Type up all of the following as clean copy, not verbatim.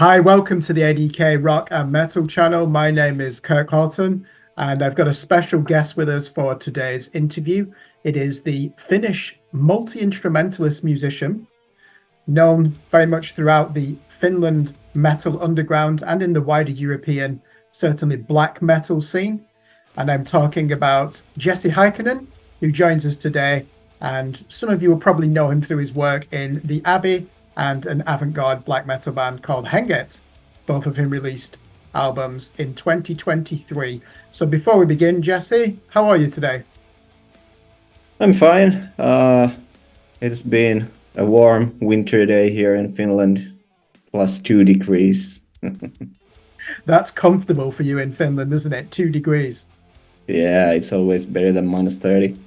Hi, welcome to the A.D.K Rock and Metal channel. My name is Kirk, and I've got a special guest with us for today's interview. It is the Finnish multi-instrumentalist musician, known very much throughout the Finland metal underground and in the wider European, certainly black metal scene. And I'm talking about Jesse Heikkinen, who joins us today. And some of you will probably know him through his work in the Abbey and an avant-garde black metal band called Henget. Both of him released albums in 2023. So before we begin, Jesse, how are you today? I'm fine. It's been a warm winter day here in Finland, plus 2 degrees. That's comfortable for you in Finland, isn't it? 2 degrees. Yeah, it's always better than minus 30.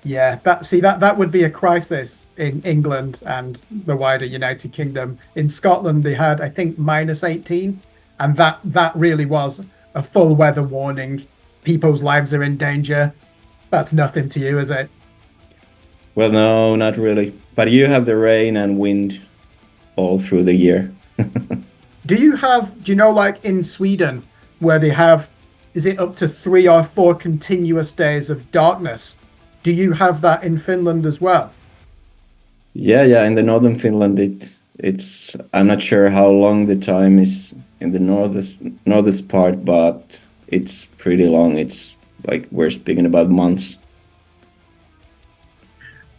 Yeah, that would be a crisis in England and the wider United Kingdom. In Scotland, they had, I think, minus 18, and that really was a full weather warning. People's lives are in danger. That's nothing to you, is it? Well, no, not really. But you have the rain and wind all through the year. Do you know, like in Sweden, where they have, is it up to 3 or 4 continuous days of darkness? Do you have that in Finland as well? Yeah. In the northern Finland, it's. I'm not sure how long the time is in the northest part, but it's pretty long. It's like we're speaking about months.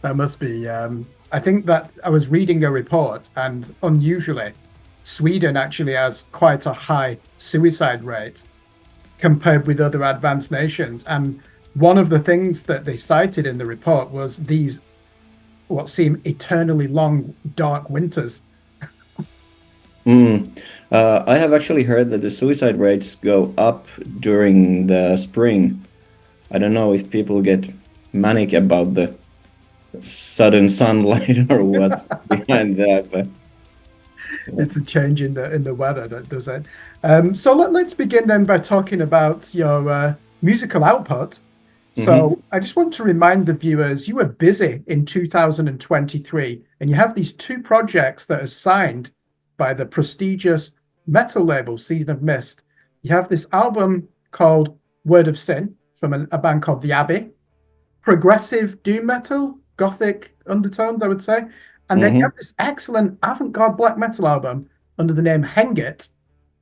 That must be. I think that I was reading a report, and unusually, Sweden actually has quite a high suicide rate compared with other advanced nations. And one of the things that they cited in the report was these what seem eternally long, dark winters. I have actually heard that the suicide rates go up during the spring. I don't know if people get manic about the sudden sunlight or what's behind that, but It's a change in the weather that does it. So let's begin then by talking about your musical output. So I just want to remind the viewers, you were busy in 2023, and you have these 2 projects that are signed by the prestigious metal label Season of Mist. You have this album called Word of Sin from a band called The Abbey, progressive doom metal, gothic undertones, I would say. And then you have this excellent avant-garde black metal album under the name Henget,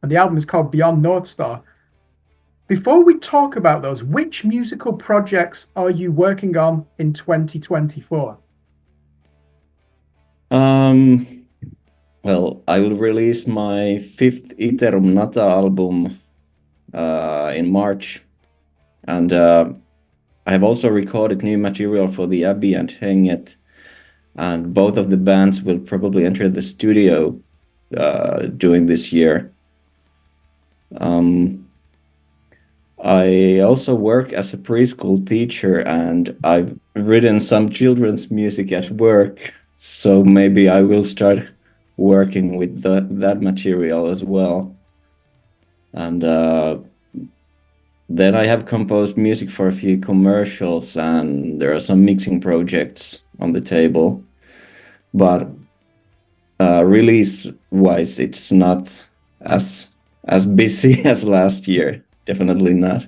and the album is called Beyond North Star. Before we talk about those, which musical projects are you working on in 2024? Well, I will release my 5th Iterum Nata album in March, and I have also recorded new material for the Abbey and Henget, and both of the bands will probably enter the studio during this year. I also work as a preschool teacher, and I've written some children's music at work, so maybe I will start working with that material as well. And then I have composed music for a few commercials, and there are some mixing projects on the table. But release-wise, it's not as busy as last year. Definitely not.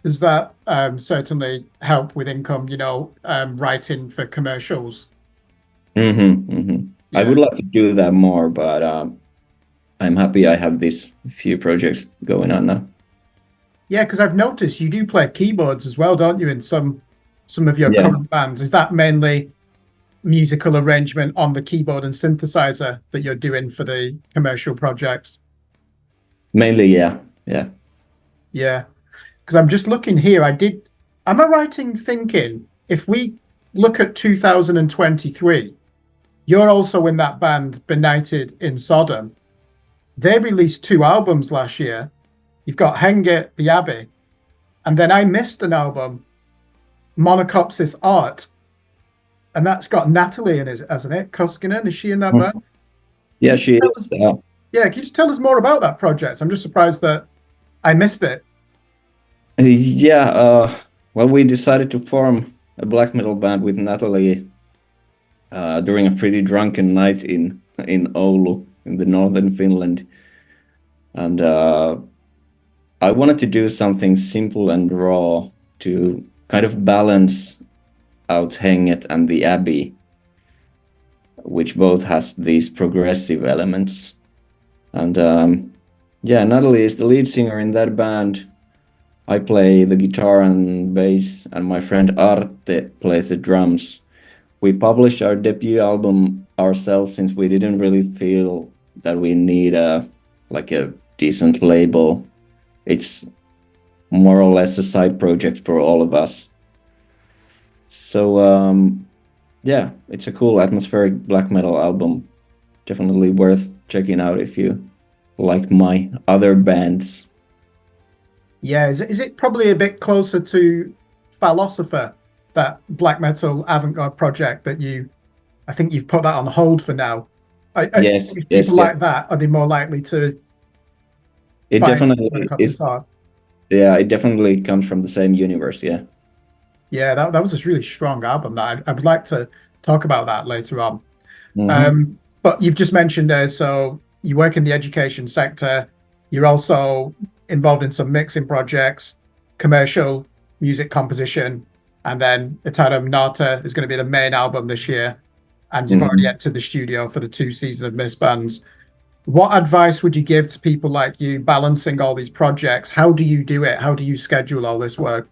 Does that certainly help with income, writing for commercials? I would like to do that more, but I'm happy I have these few projects going on now. Yeah, because I've noticed you do play keyboards as well, don't you, in some of your Yeah, current bands? Is that mainly musical arrangement on the keyboard and synthesizer that you're doing for the commercial projects? mainly, yeah. Yeah, because I'm just looking here. Am I right in thinking if we look at 2023, you're also in that band Benighted in Sodom. They released 2 albums last year. You've got Henget, The Abbey, and then I missed an album, Monocopsis Art, and that's got Natalie in it, hasn't it? Koskinen, is she in that band? Yeah, she is. Yeah, can you just tell us more about that project? I'm just surprised that I missed it. Well, we decided to form a black metal band with Natalie during a pretty drunken night in Oulu. in the northern Finland. And I wanted to do something simple and raw to kind of balance out Henget and the Abbey, which both has these progressive elements. And yeah, Natalie is the lead singer in that band. I play the guitar and bass, and my friend Arte plays the drums. We published our debut album ourselves since we didn't really feel that we need a decent label. It's more or less a side project for all of us. So yeah, it's a cool atmospheric black metal album. Definitely worth checking out if you like my other bands. Yeah, is it probably a bit closer to Philosopher, that black metal avant-garde project that I think you've put that on hold for now. Yes, If yes, people yes. like that, are they more likely to It find definitely to start? yeah, it definitely comes from the same universe, yeah. Yeah, that was a really strong album. That I would like to talk about that later on. But you've just mentioned there, so you work in the education sector. You're also involved in some mixing projects, commercial music composition, and then Itarum Nata is going to be the main album this year. And you've already entered the studio for the 2 Season of Mist bands. What advice would you give to people like you balancing all these projects? How do you do it? How do you schedule all this work?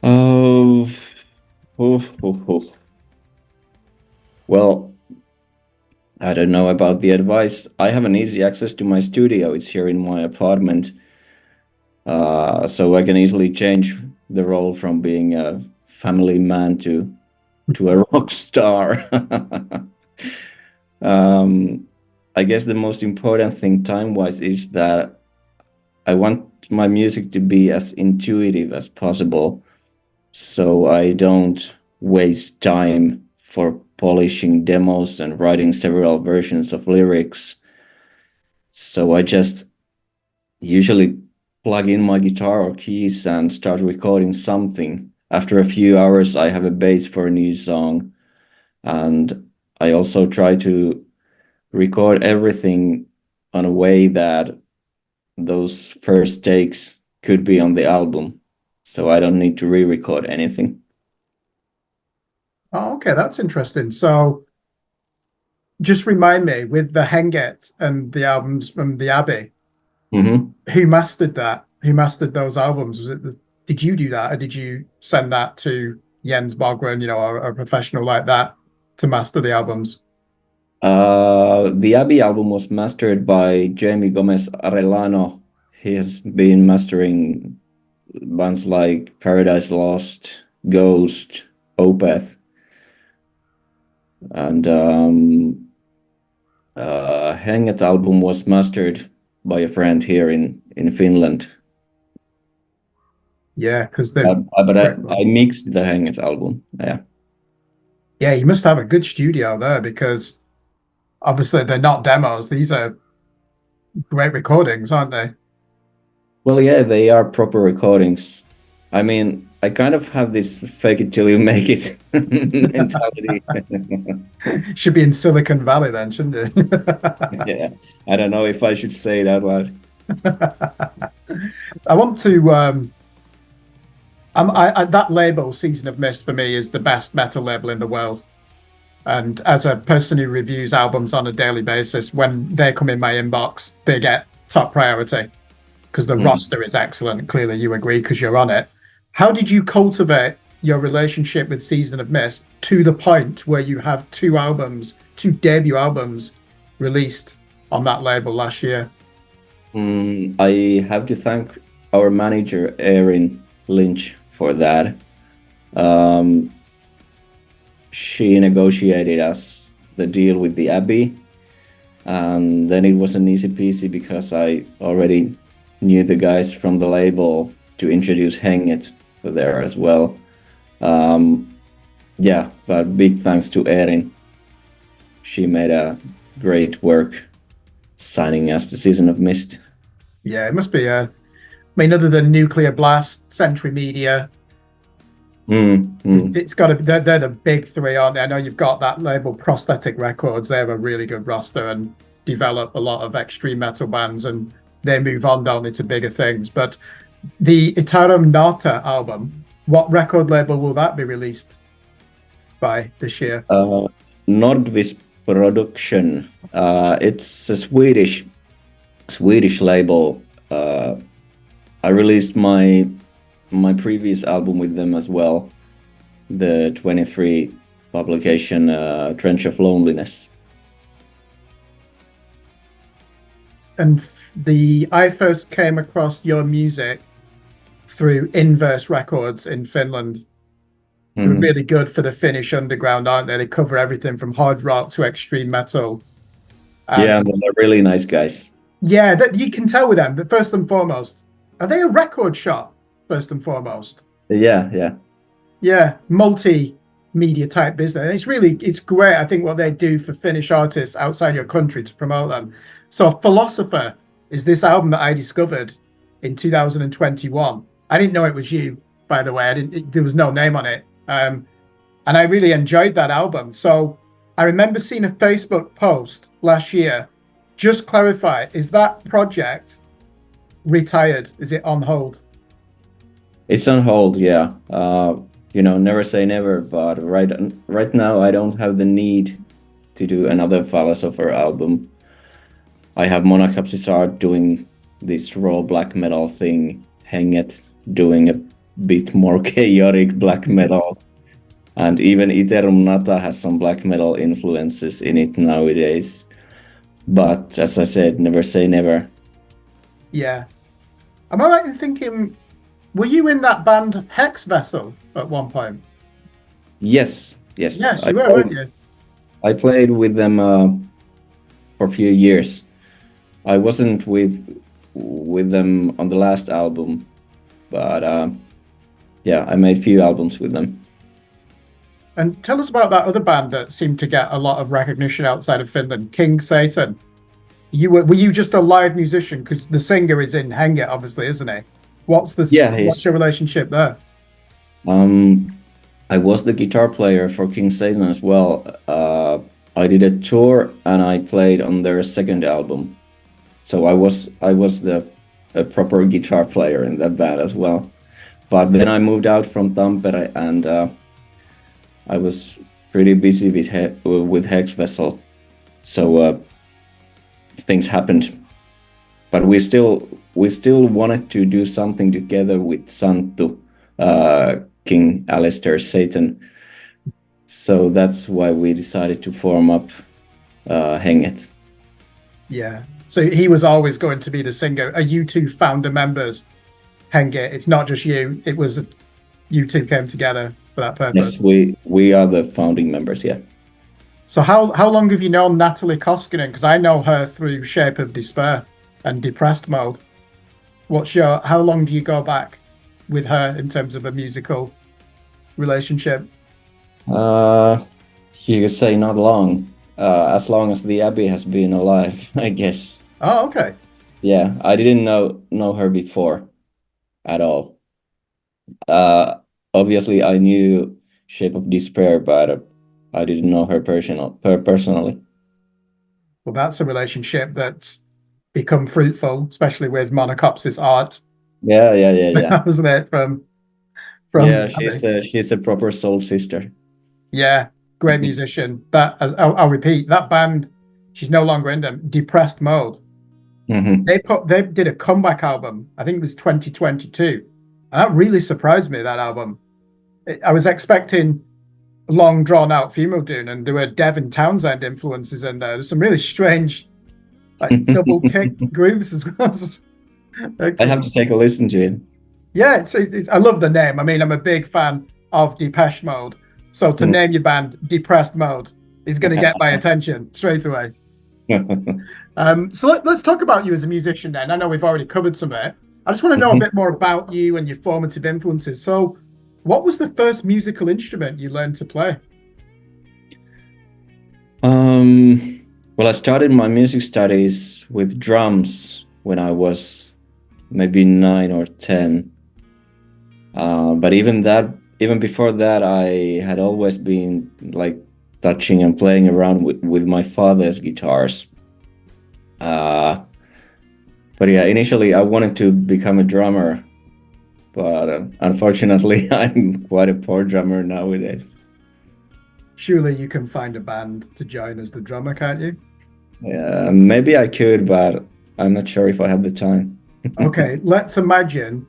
Oh, well, I don't know about the advice. I have an easy access to my studio. It's here in my apartment. So I can easily change the role from being a family man to a rock star. I guess the most important thing time-wise is that I want my music to be as intuitive as possible, so I don't waste time for polishing demos and writing several versions of lyrics. So I just usually plug in my guitar or keys and start recording something. After a few hours, I have a bass for a new song. And I also try to record everything on a way that those first takes could be on the album. So I don't need to re-record anything. Oh, okay, that's interesting. So just remind me, with the Henget and the albums from the Abbey, who mastered that? Who mastered those albums? Did you do that, or did you send that to Jens Bogren, or a professional like that to master the albums? The Abbey album was mastered by Jamie Gomez Arellano. He has been mastering bands like Paradise Lost, Ghost, Opeth, and Hanged album was mastered by a friend here in Finland. Yeah, because but I mixed the Hanged album. Yeah. Yeah, you must have a good studio there, because obviously they're not demos. These are great recordings, aren't they? Well, yeah, they are proper recordings. I mean, I kind of have this fake it till you make it mentality. Should be in Silicon Valley then, shouldn't it? Yeah, I don't know if I should say it out loud. I want to that label, Season of Mist, for me is the best metal label in the world. And as a person who reviews albums on a daily basis, when they come in my inbox, they get top priority, because the roster is excellent. Clearly you agree, because you're on it. How did you cultivate your relationship with Season of Mist to the point where you have 2 albums, 2 debut albums released on that label last year? I have to thank our manager, Erin Lynch, for that. She negotiated us the deal with the Abbey, and then it wasn't easy peasy because I already knew the guys from the label to introduce Hang It there as well. Yeah, but big thanks to Erin. She made a great work signing us to Season of Mist. Yeah, it must be other than Nuclear Blast, Century Media, It's got to be, they're the big three, aren't they? I know you've got that label, Prosthetic Records. They have a really good roster and develop a lot of extreme metal bands, and they move on down into bigger things. But the Itarum Nata album, what record label will that be released by this year? Nordvis Production. It's a Swedish label. I released my previous album with them as well, the 23 publication, Trench of Loneliness. And I first came across your music through Inverse Records in Finland. They're really good for the Finnish underground, aren't they? They cover everything from hard rock to extreme metal. Yeah, they're really nice guys. Yeah, you can tell with them. But first and foremost, are they a record shop? First and foremost. Yeah. Multimedia type business. And it's great. I think what they do for Finnish artists outside your country to promote them. So Philosopher is this album that I discovered in 2021. I didn't know it was you, by the way. There was no name on it. And I really enjoyed that album. So I remember seeing a Facebook post last year. Just clarify, is that project retired? Is it on hold? It's on hold, yeah. Never say never, but right now I don't have the need to do another Philosopher album. I have Monocapsis Art doing this raw black metal thing, Henget doing a bit more chaotic black metal, and even Iterum Nata has some black metal influences in it nowadays. But as I said, never say never. Yeah. Am I right in thinking, were you in that band Hex Vessel at one point? Yes. Yes, you were, weren't you? I played with them for a few years. I wasn't with them on the last album, but I made a few albums with them. And tell us about that other band that seemed to get a lot of recognition outside of Finland, King Satan. Were you just a live musician? Because the singer is in Henget, obviously, isn't he? What's your relationship there? I was the guitar player for King Satan as well. I did a tour and I played on their second album. So I was a proper guitar player in that band as well. But then I moved out from Tampere and I was pretty busy with Hex Vessel. So things happened. But we still wanted to do something together with Santtu, King Alistair Satan. So that's why we decided to form up Henget. Yeah. So he was always going to be the singer. Are you two founder members, Henget? It's not just you. It was you two came together for that purpose. Yes, we are the founding members, yeah. So how long have you known Natalie Koskinen? Because I know her through Shape of Despair and Depressed Mode. How long do you go back with her in terms of a musical relationship? You could say not long. As long as the Abbey has been alive, I guess. Oh, okay. Yeah, I didn't know her before at all. Obviously, I knew Shape of Despair, but I didn't know her personally. Well, that's a relationship that's become fruitful, especially with Monocapsis Art. Yeah. Wasn't it? From yeah, she's a proper soul sister. Yeah, great musician. That I'll repeat, that band, she's no longer in them. Depressed Mode. Mm-hmm. They did a comeback album. I think it was 2022, and that really surprised me. That album. I was expecting long drawn out female doom, and there were Devin Townsend influences in there. There's some really strange, like double kick grooves as well. I have to take a listen to it. Yeah, I love the name. I mean, I'm a big fan of Depeche Mode, so to name your band Depressed Mode is going to get my attention straight away. So let's talk about you as a musician then. I know we've already covered some of it. I just want to know a bit more about you and your formative influences. So what was the first musical instrument you learned to play? Well, I started my music studies with drums when I was maybe 9 or 10. But even that even before that, I had always been like touching and playing around with my father's guitars. Uh, but yeah, initially I wanted to become a drummer, but unfortunately, I'm quite a poor drummer nowadays. Surely you can find a band to join as the drummer, can't you? Yeah, maybe I could, but I'm not sure if I have the time. Okay, let's imagine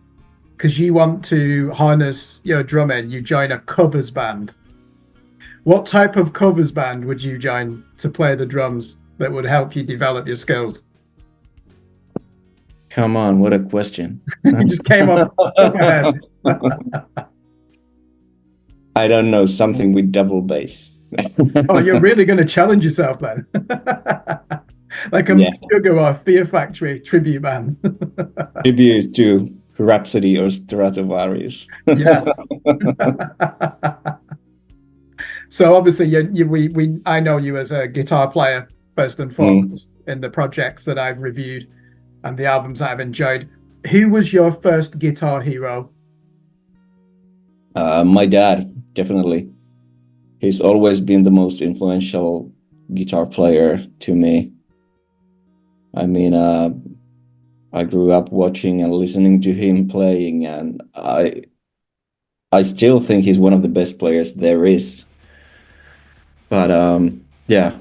because you want to harness your drumming, you join a covers band. What type of covers band would you join to play the drums that would help you develop your skills? Come on, what a question. You just came off the top of my head. I don't know, something with double bass. Oh, you're really going to challenge yourself then. Like a Yeah, Sugar or Fear Factory tribute band. tribute to Rhapsody or Stratovarius. Yes. So obviously, I know you as a guitar player first and Mm. foremost in the projects that I've reviewed and the albums that I've enjoyed. Who was your first guitar hero? My dad, definitely. He's always been the most influential guitar player to me. I mean, I grew up watching and listening to him playing, and I still think he's one of the best players there is. But yeah,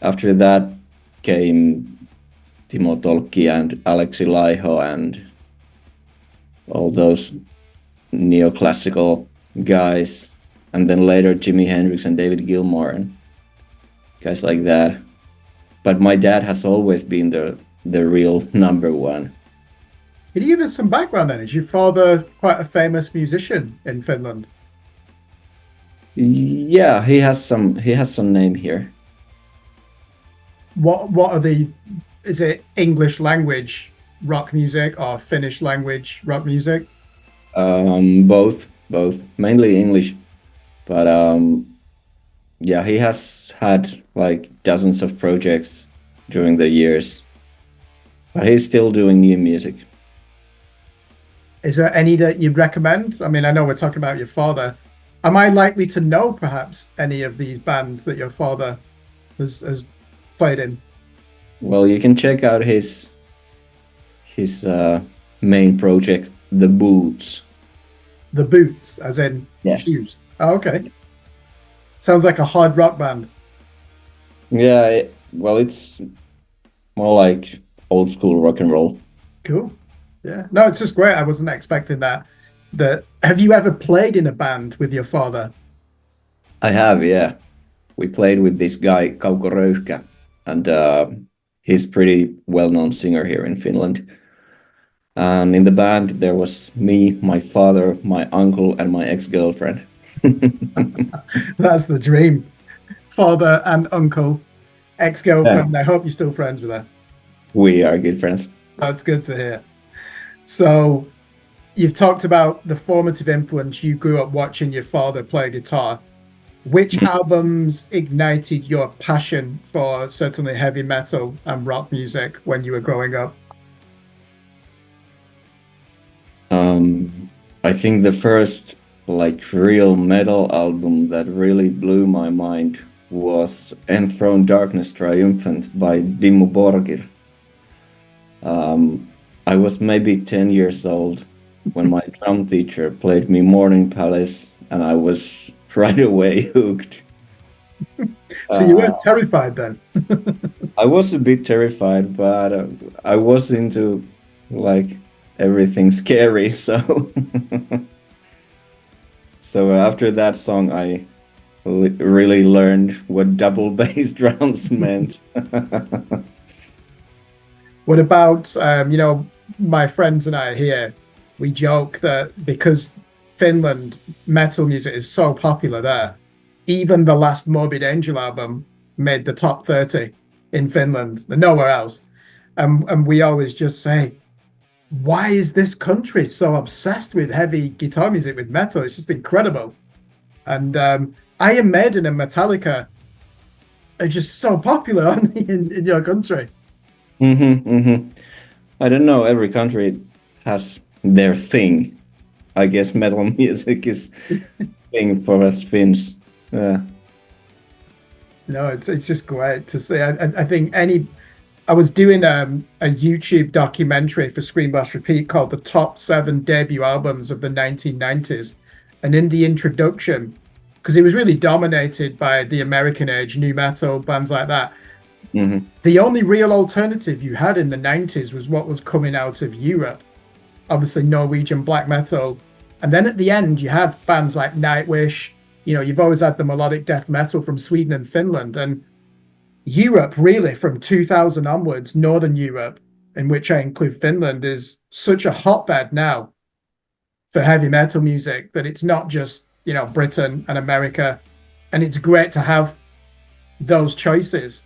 after that came Timo Tolkki and Alexi Laiho and all those neoclassical guys, and then later Jimi Hendrix and David Gilmour and guys like that. But my dad has always been the real number one. Can you give us some background then? Is your father quite a famous musician in Finland? Yeah, he has some name here. What are the is it English language rock music or Finnish language rock music? Both, mainly English, but yeah, he has had like dozens of projects during the years, but he's still doing new music. Is there any that you'd recommend? I mean, I know we're talking about your father. Am I likely to know perhaps any of these bands that your father has played in? Well, you can check out his main project, The Boots. The Boots, as in Yeah, shoes. Oh, okay. Sounds like a hard rock band. yeah. Well, it's more like old school rock and roll. Cool. Yeah. No, it's just great. I wasn't expecting that. Have you ever played in a band with your father? I have, yeah. We played with this guy Kauko Röyhkä, and he's pretty well-known singer here in Finland. And in the band, there was me, my father, my uncle, and my ex-girlfriend. That's the dream. Father and uncle, Yeah, ex-girlfriend. I hope you're still friends with her. we are good friends. That's good to hear. So you've talked about the formative influence you grew up watching your father play guitar. Which albums ignited your passion for certainly heavy metal and rock music when you were growing up? I think the first like real metal album that really blew my mind was Enthroned Darkness Triumphant by Dimmu Borgir. I was maybe 10 years old when my drum teacher played me Morning Palace, and I was right away hooked. So you Uh, weren't terrified then? I was a bit terrified, but I was into like everything scary, so so after that song, I really learned what double bass drums meant. What about, my friends and I here, we joke that because Finland metal music is so popular there, even the last Morbid Angel album made the top 30 in Finland, nowhere else. And we always just say, why is this country so obsessed with heavy guitar music, with metal? It's just incredible. And Iron Maiden and Metallica are just so popular in your country. I don't know, every country has their thing. I guess metal music is thing for us Finns. Yeah. No, it's just great to see. I think I was doing a YouTube documentary for Screen Blast Repeat called "The Top 7 Debut Albums of the 1990s," and in the introduction, because it was really dominated by the American age, new metal bands like that. Mm-hmm. The only real alternative you had in the 90s was what was coming out of Europe, obviously Norwegian black metal. And then at the end, you had bands like Nightwish. You know, you've always had the melodic death metal from Sweden and Finland. And Europe, really, from 2000 onwards, Northern Europe, in which I include Finland, is such a hotbed now for heavy metal music that it's not just, you know, Britain and America. And it's great to have those choices.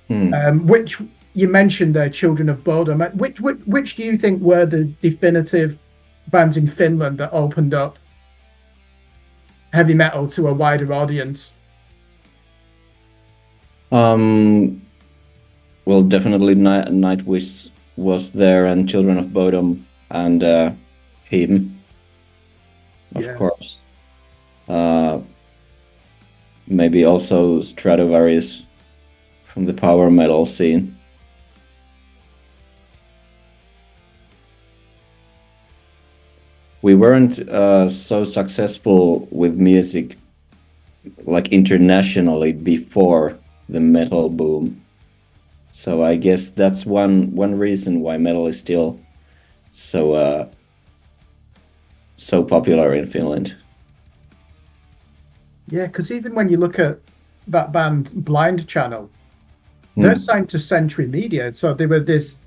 Which you mentioned there, Children of Bodom. Which do you think were the definitive bands in Finland that opened up heavy metal to a wider audience? Well, definitely Nightwish was there, and Children of Bodom, and him, of course. Maybe also Stratovarius from the power metal scene. We weren't so successful with music like internationally before the metal boom. So I guess that's one reason why metal is still so popular in Finland. Yeah, because even when you look at that band Blind Channel, they're signed to Century Media. So they were this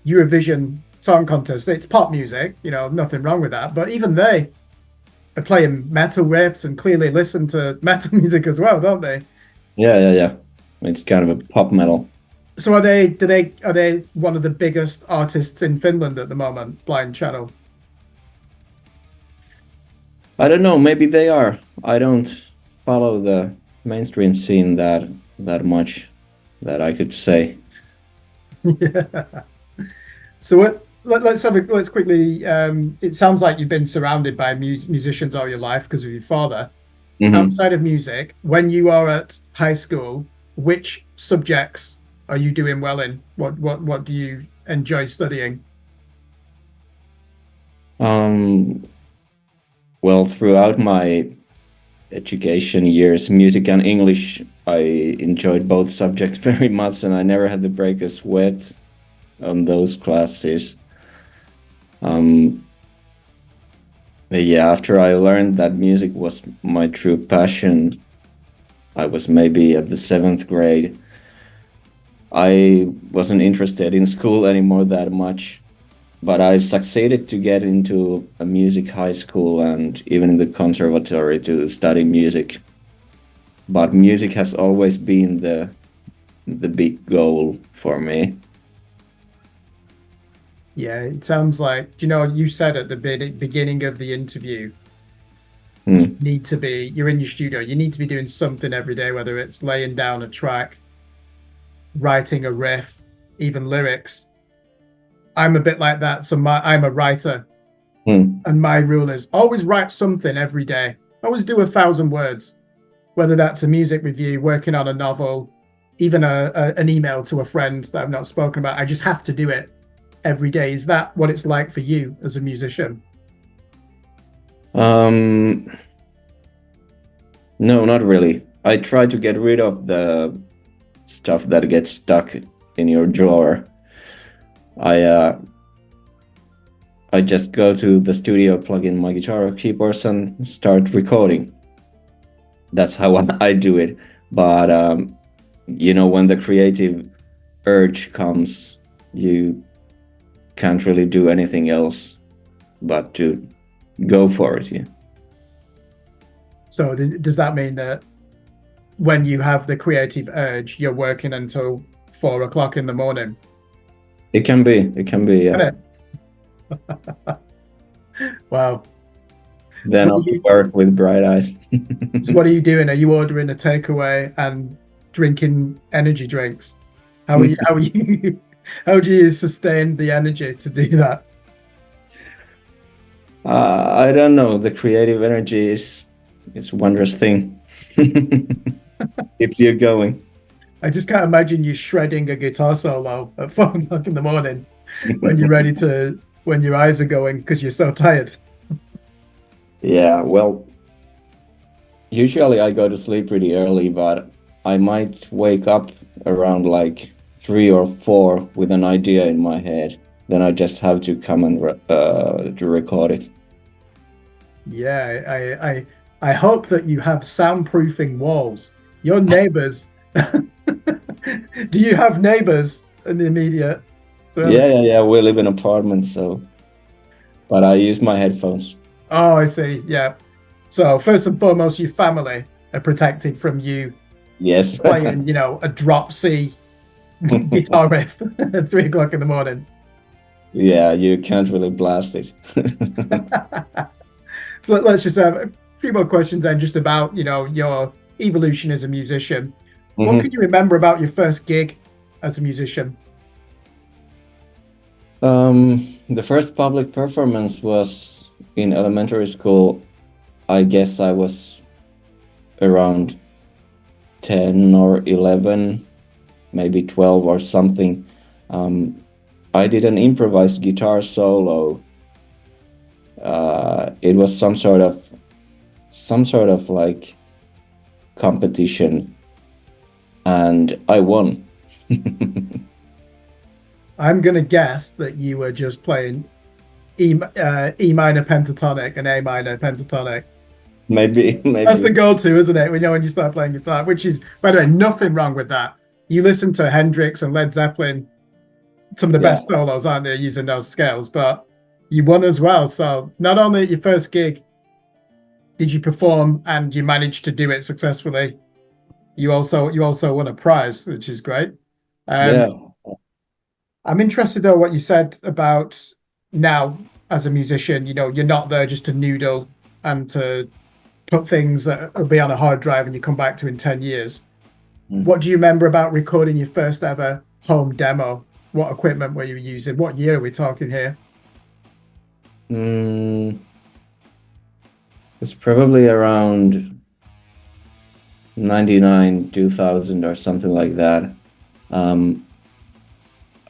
Eurovision Song Contest. It's pop music, you know, nothing wrong with that. But even they are playing metal riffs and clearly listen to metal music as well, don't they? Yeah. It's kind of a pop metal. So are they one of the biggest artists in Finland at the moment, Blind Channel? I don't know, maybe they are. I don't follow the mainstream scene that much that I could say. Yeah. So let's quickly. It sounds like you've been surrounded by musicians all your life because of your father. Outside of music, when you are at high school, which subjects are you doing well in? What do you enjoy studying? Well, throughout my education years, music and English, I enjoyed both subjects very much, and I never had to break a sweat on those classes. Yeah, after I learned that music was my true passion, I was maybe at the 7th grade. I wasn't interested in school anymore that much, but I succeeded to get into a music high school and even in the conservatory to study music. But music has always been the big goal for me. Yeah, it sounds like, you know, you said at the beginning of the interview, you need to be, you're in your studio, you need to be doing something every day, whether it's laying down a track, writing a riff, even lyrics. I'm a bit like that. So I'm a writer, and my rule is always write something every day. Always do 1,000 words, whether that's a music review, working on a novel, even an email to a friend that I've not spoken about. I just have to do it every day. Is that what it's like for you as a musician? No, not really. I try to get rid of the stuff that gets stuck in your drawer. I just go to the studio, plug in my guitar or keyboards, and start recording. That's how I do it. But you know, when the creative urge comes, you can't really do anything else but to go for it. Yeah. So does that mean that when you have the creative urge, you're working until 4 o'clock in the morning? It can be, yeah. Wow. Then So I'll work with bright eyes. So what are you doing? Are you ordering a takeaway and drinking energy drinks? How do you sustain the energy to do that? I don't know. The creative energy is it's a wondrous thing. Keeps you going. I just can't imagine you shredding a guitar solo at 4 o'clock in the morning when you're ready to, when your eyes are going because you're so tired. Yeah, well, usually I go to sleep pretty early, but I might wake up around like 3 or 4 with an idea in my head. Then I just have to come and to record it. Yeah, I hope that you have soundproofing walls. Your neighbors, do you have neighbors in the immediate Yeah, surroundings? yeah, yeah. We live in apartments, so but I use my headphones. Oh, I see. Yeah. So first and foremost, your family are protected from you Yes. playing, a drop C guitar riff at 3 o'clock in the morning. Yeah, you can't really blast it. So let's just have a few more questions then, just about, your evolution as a musician. What can Mhm. you remember about your first gig as a musician? The first public performance was in elementary school. I guess I was around 10 or 11, maybe 12 or something. I did an improvised guitar solo. It was some sort of like competition, and I won. I'm going to guess that you were just playing E minor pentatonic and A minor pentatonic. Maybe, That's the maybe. go-to, isn't it? When you start playing guitar, which is, by the way, nothing wrong with that. You listen to Hendrix and Led Zeppelin, some of the Yeah, best solos, aren't they, using those scales? But you won as well. So not only at your first gig did you perform and you managed to do it successfully, you also won a prize, which is great. Um, yeah, I'm interested though what you said about now as a musician. You're not there just to noodle and to put things that will be on a hard drive and you come back to in 10 years. Mm. What do you remember about recording your first ever home demo? What equipment were you using? What year are we talking here? Mm, it's probably around 99, 2000 or something like that. Um,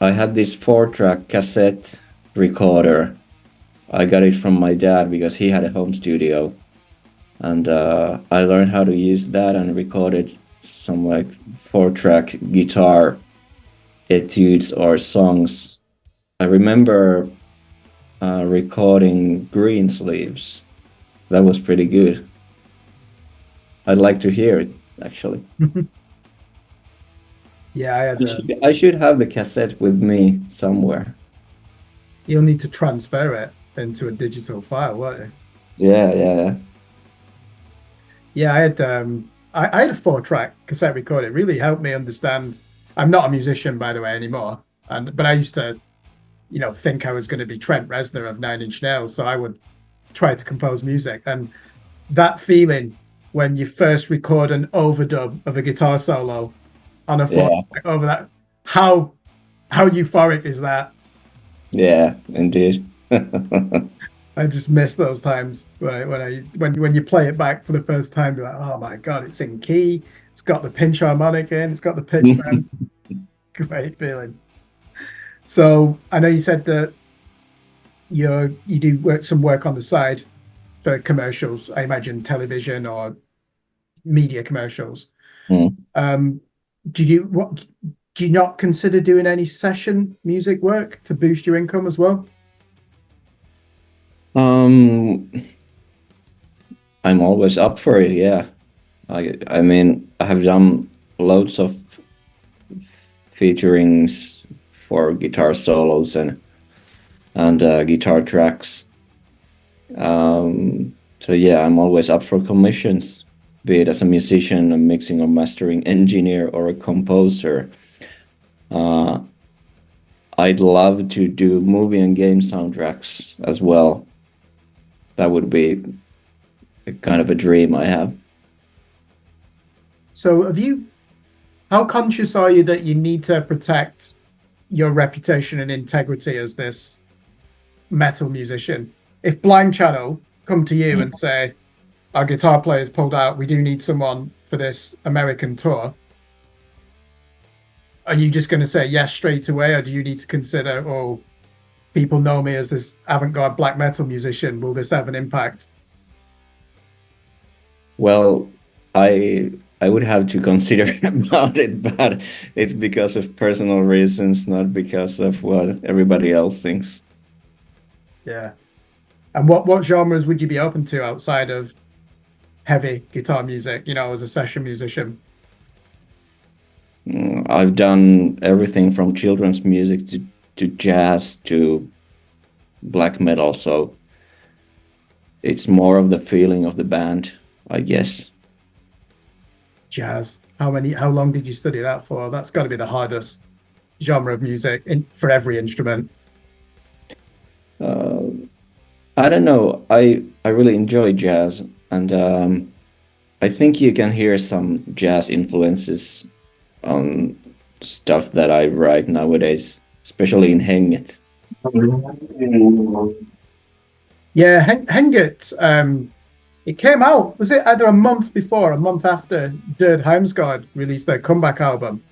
I had this 4-track cassette recorder. I got it from my dad because he had a home studio, and I learned how to use that and recorded some like 4-track guitar etudes or songs. I remember recording Greensleeves. That was pretty good. I'd like to hear it actually. Yeah, I had. I should have the cassette with me somewhere. You'll need to transfer it into a digital file, won't you? Yeah, yeah, yeah. Yeah, I had. I had a 4-track cassette recorder. It really helped me understand. I'm not a musician, by the way, anymore, but I used to, think I was going to be Trent Reznor of Nine Inch Nails, so I would try to compose music. And that feeling when you first record an overdub of a guitar solo on a four Yeah, over that, how euphoric is that? yeah, indeed. I just miss those times when you play it back for the first time. You're like, oh my god, it's in key. It's got the pinch harmonic in. It's got the pitch bend. Great feeling. So I know you said that you do some work on the side for commercials. I imagine television or media commercials. Mm. Um, do you not consider doing any session music work to boost your income as well? Um, I'm always up for it, yeah. I mean, I have done loads of featurings for guitar solos and guitar tracks. So yeah, I'm always up for commissions, be it as a musician, a mixing or mastering engineer, or a composer. Uh, I'd love to do movie and game soundtracks as well. That would be a kind of a dream I have. So how conscious are you that you need to protect your reputation and integrity as this metal musician? if Blind Channel come to you and say, our guitar player's pulled out, we do need someone for this American tour, are you just going to say yes straight away, or do you need to consider, oh, people know me as this avant-garde black metal musician, will this have an impact? Well, I would have to consider about it, but it's because of personal reasons, not because of what everybody else thinks. Yeah. And what genres would you be open to outside of heavy guitar music, as a session musician? I've done everything from children's music to jazz to black metal, so it's more of the feeling of the band, I guess. Jazz. How long did you study that for? That's got to be the hardest genre of music for every instrument. I don't know. I really enjoy jazz, and I think you can hear some jazz influences on stuff that I write nowadays, especially in Heikkinen. Yeah, Henget, it came out, was it either a month before, a month after A.D.K released their comeback album?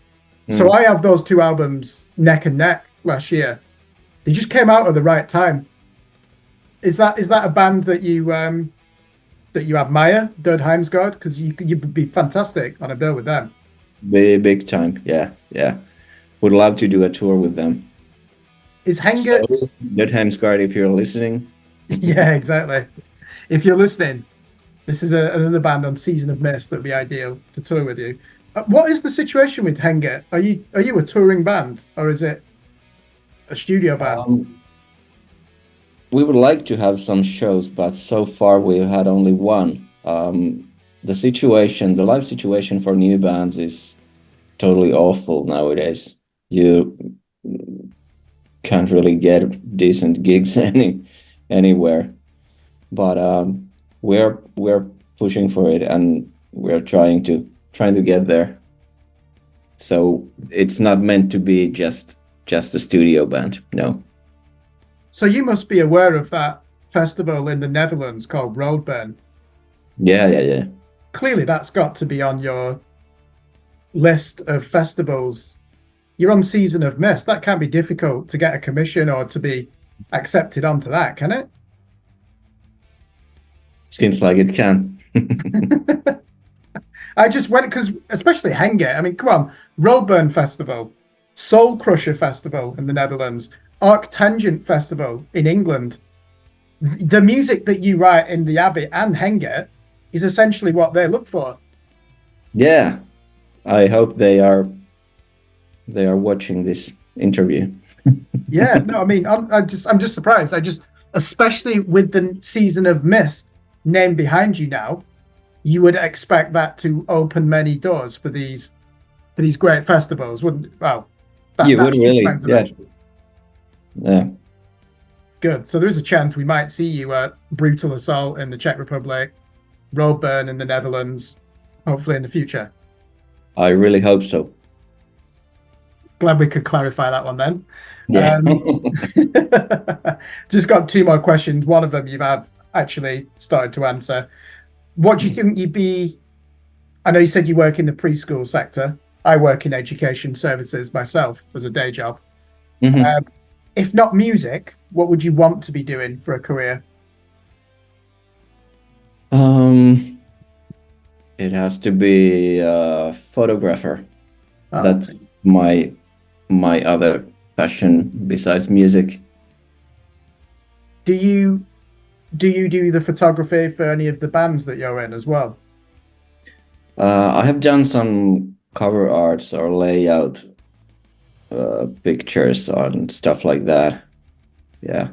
So I have those two albums neck and neck last year. They just came out at the right time. Is that a band that you admire, A.D.K? Because you'd be fantastic on a bill with them. Big time, yeah. Would love to do a tour with them. Is Henget? So, A.D.K, if you're listening. Yeah, exactly. If you're listening, this is another band on Season of Mist that would be ideal to tour with you. What is the situation with Henget? Are you a touring band, or is it a studio band? We would like to have some shows, but so far we've had only one. The live situation for new bands is totally awful nowadays. You can't really get decent gigs anywhere. But we're pushing for it, and we're trying to get there. So it's not meant to be just a studio band, no. So you must be aware of that festival in the Netherlands called Roadburn. Yeah. Clearly, that's got to be on your list of festivals. You're on Season of Mist. That can't be difficult to get a commission or to be accepted onto that, can it? Seems like it can. I just went because, especially Henget, I mean, come on, Roadburn Festival, Soul Crusher Festival in the Netherlands, Arctangent Festival in England. The music that you write in the Abbey and Henget is essentially what they look for. Yeah, I hope they are watching this interview. Yeah, no, I mean, I'm just surprised. Especially with the Season of Mist name behind you now, you would expect that to open many doors for these great festivals, wouldn't? Well, you would really, yeah. Good. So there is a chance we might see you at Brutal Assault in the Czech Republic, Roadburn in the Netherlands, hopefully in the future. I really hope so. Glad we could clarify that one then. Yeah. Just got two more questions. One of them you've actually started to answer. What do you think you'd be? I know you said you work in the preschool sector. I work in education services myself as a day job. If not music, what would you want to be doing for a career? It has to be a photographer. Oh. That's my other passion besides music. Do you do the photography for any of the bands that you're in as well? I have done some cover arts or layout pictures and stuff like that. Yeah.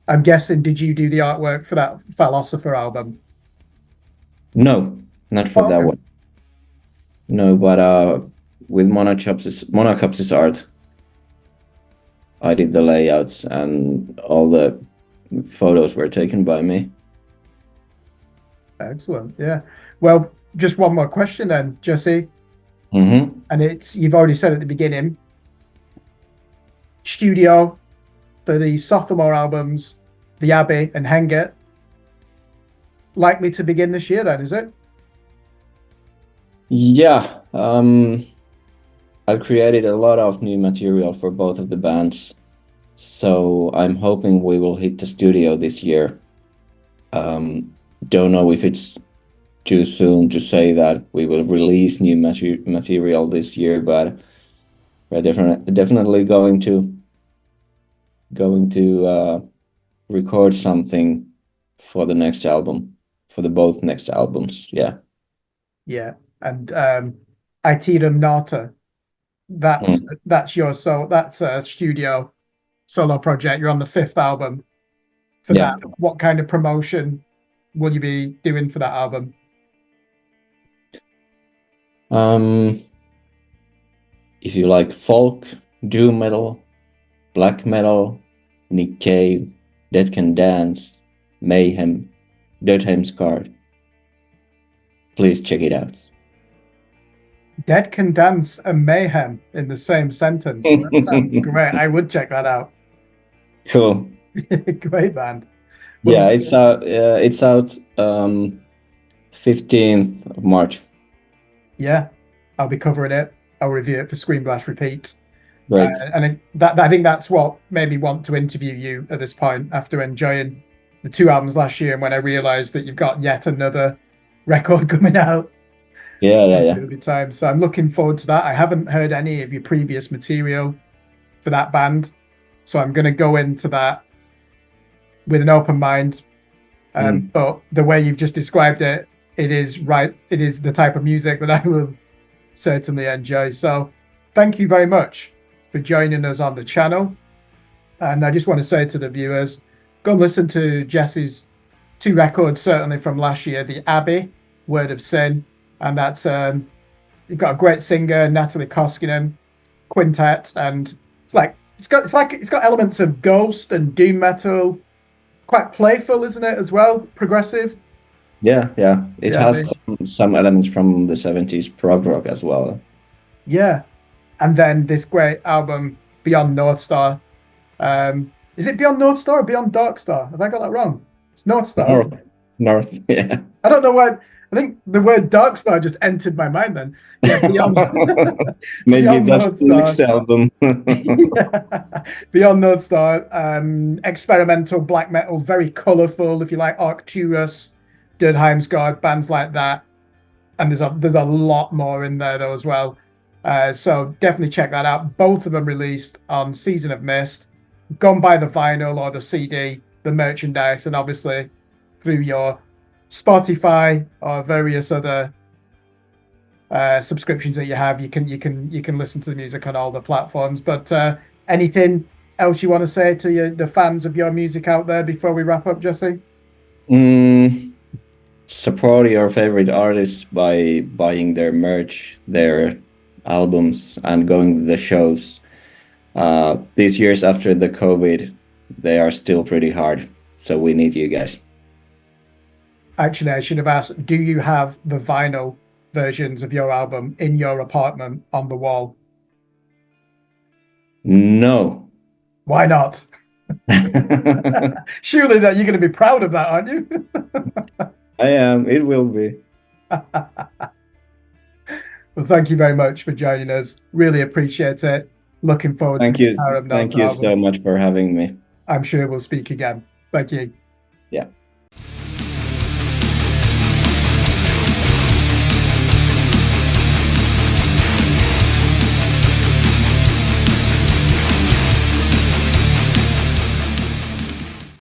I'm guessing, did you do the artwork for that Philosopher album? No, not for that one. No, but with Monocopsis art, I did the layouts and all the photos were taken by me. Excellent. Yeah. Well, just one more question then, Jesse. Mm-hmm. And you've already said at the beginning, studio for the sophomore albums, the Abbey and Henge likely to begin this year then, is it? Yeah, I've created a lot of new material for both of the bands, so I'm hoping we will hit the studio this year. Don't know if it's too soon to say that we will release new material this year, but we're definitely going to record something for the next album, for the both next albums. Yeah. Yeah. And Iterum Nata, that's your that's a studio solo project. You're on the 5th album for Yeah. that. What kind of promotion will you be doing for that album? If you like folk, doom metal, black metal, Nick Cave, Dead Can Dance, Mayhem, Dead Card, please check it out. Dead Can Dance and Mayhem in the same sentence. That sounds great. I would check that out. Cool. Great band. Well, yeah, it's out 15th of March. Yeah, I'll be covering it. I'll review it for Screen Blast Repeat. Right. And I think that's what made me want to interview you at this point after enjoying the 2 albums last year and when I realized that you've got yet another record coming out. Yeah. It'll be time. So I'm looking forward to that. I haven't heard any of your previous material for that band. So I'm going to go into that with an open mind. But the way you've just described it, it is the type of music that I will certainly enjoy. So thank you very much for joining us on the channel. And I just want to say to the viewers, go and listen to Jesse's 2 records, certainly from last year, the Abbey, Word of Sin, and that's you've got a great singer, Natalie Koskinen, quintet, and it's got elements of ghost and doom metal, quite playful, isn't it, as well? Progressive. Yeah. It has some elements from the 70s prog rock as well. Yeah. And then this great album, Beyond North Star. Is it Beyond North Star or Beyond Dark Star? Have I got that wrong? It's North Star. North, yeah. I don't know why. I think the word Dark Star just entered my mind then. Yeah, Beyond. Maybe Beyond that's North the next album. Yeah. Beyond North Star, experimental black metal, very colourful. If you like Arcturus, Dead Heimskard, bands like that, and there's a lot more in there though as well. So definitely check that out. Both of them released on Season of Mist. Go and buy the vinyl or the CD, the merchandise, and obviously through your Spotify or various other subscriptions that you have, you can listen to the music on all the platforms. But anything else you want to say to the fans of your music out there before we wrap up, Jesse? Support your favorite artists by buying their merch, their albums, and going to the shows. These years after the COVID, they are still pretty hard, so we need you guys. Actually, I should have asked, do you have the vinyl versions of your album in your apartment on the wall? No. Why not? Surely that you're going to be proud of that, aren't you? I am. It will be. Well, thank you very much for joining us. Really appreciate it. Looking forward to the Thank you so much for having me. I'm sure we'll speak again. Thank you. Yeah.